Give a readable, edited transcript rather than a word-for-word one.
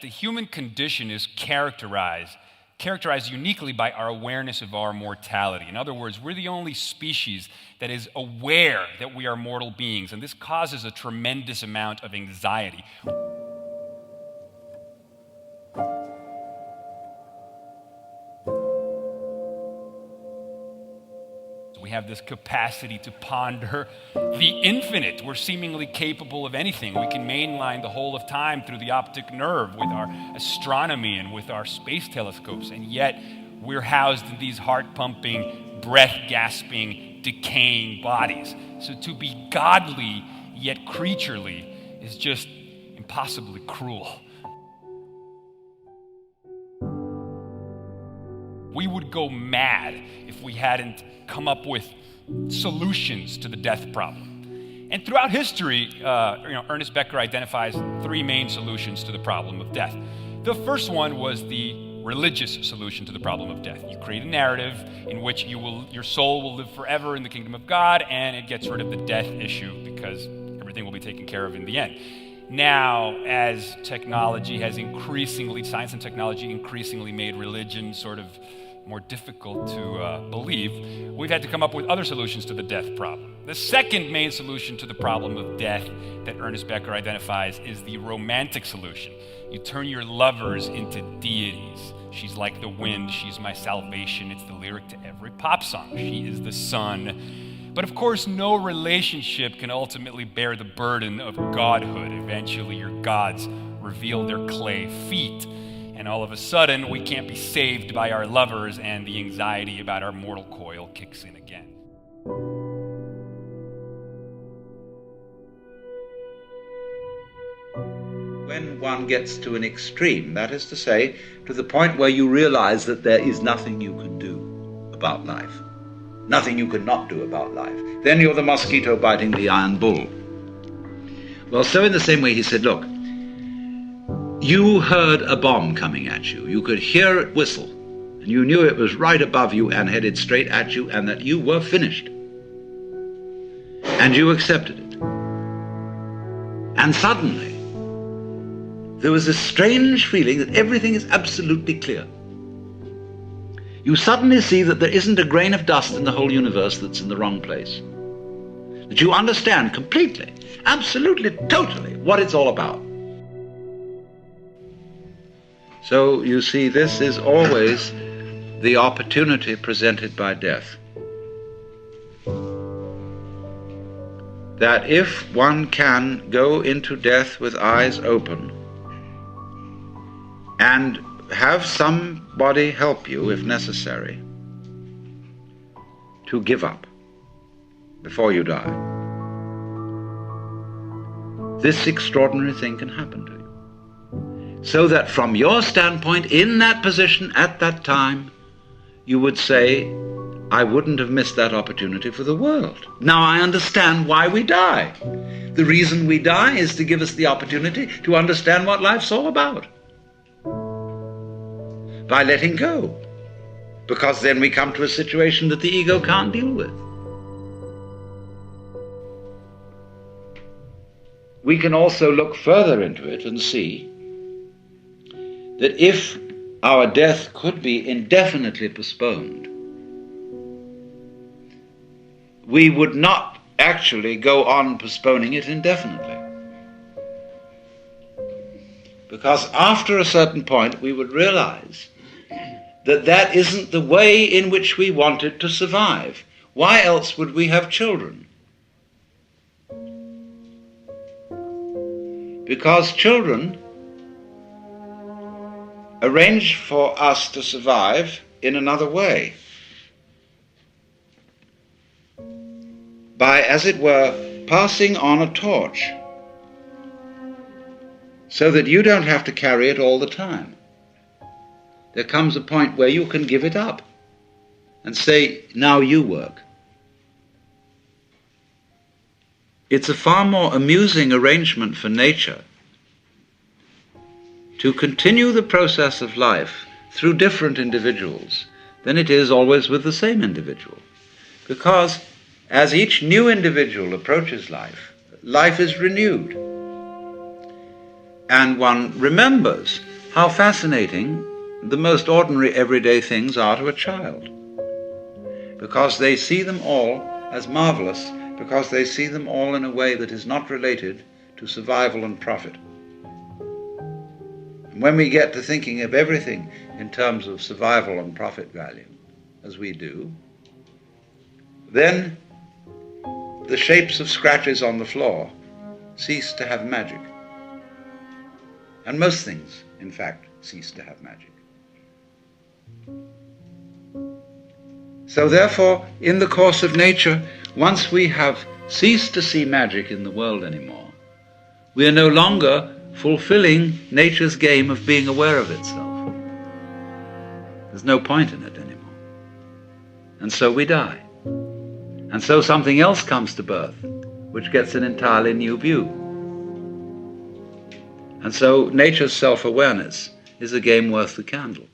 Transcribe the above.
the human condition is characterized uniquely by our awareness of our mortality. In other words, we're the only species that is aware that we are mortal beings, and this causes a tremendous amount of anxiety. We have this capacity to ponder the infinite. We're seemingly capable of anything. We can mainline the whole of time through the optic nerve with our astronomy and with our space telescopes, and yet we're housed in these heart-pumping, breath-gasping, decaying bodies. So to be godly yet creaturely is just impossibly cruel. We would go mad if we hadn't come up with solutions to the death problem. And throughout history, Ernest Becker identifies three main solutions to the problem of death. The first one was the religious solution to the problem of death. You create a narrative in which your soul will live forever in the kingdom of God, and it gets rid of the death issue because everything will be taken care of in the end. Now, as science and technology increasingly made religion sort of more difficult to believe, we've had to come up with other solutions to the death problem. The second main solution to the problem of death that Ernest Becker identifies is the romantic solution. You turn your lovers into deities. She's like the wind, she's my salvation. It's the lyric to every pop song. She is the sun. But of course, no relationship can ultimately bear the burden of godhood. Eventually, your gods reveal their clay feet. And all of a sudden, we can't be saved by our lovers, and the anxiety about our mortal coil kicks in again. When one gets to an extreme, that is to say, to the point where you realize that there is nothing you can do about life, nothing you can not do about life, then you're the mosquito biting the iron bull. Well, so in the same way, he said, look, you heard a bomb coming at you. You could hear it whistle, and you knew it was right above you and headed straight at you, and that you were finished. And you accepted it. And suddenly, there was this strange feeling that everything is absolutely clear. You suddenly see that there isn't a grain of dust in the whole universe that's in the wrong place. That you understand completely, absolutely, totally what it's all about. So, you see, this is always the opportunity presented by death. That if one can go into death with eyes open and have somebody help you, if necessary, to give up before you die, this extraordinary thing can happen to you. So that from your standpoint, in that position, at that time, you would say, I wouldn't have missed that opportunity for the world. Now I understand why we die. The reason we die is to give us the opportunity to understand what life's all about. By letting go. Because then we come to a situation that the ego can't deal with. We can also look further into it and see that if our death could be indefinitely postponed, we would not actually go on postponing it indefinitely. Because after a certain point, we would realize that that isn't the way in which we wanted to survive. Why else would we have children? Because children arrange for us to survive in another way. By, as it were, passing on a torch, so that you don't have to carry it all the time. There comes a point where you can give it up and say, now you work. It's a far more amusing arrangement for nature to continue the process of life through different individuals than it is always with the same individual. Because as each new individual approaches life, life is renewed. And one remembers how fascinating the most ordinary everyday things are to a child, because they see them all as marvelous, because they see them all in a way that is not related to survival and profit. And when we get to thinking of everything in terms of survival and profit value, as we do, then the shapes of scratches on the floor cease to have magic. And most things, in fact, cease to have magic. So therefore, in the course of nature, once we have ceased to see magic in the world anymore, we are no longer fulfilling nature's game of being aware of itself. There's no point in it anymore. And so we die. And so something else comes to birth, which gets an entirely new view. And so nature's self-awareness is a game worth the candle.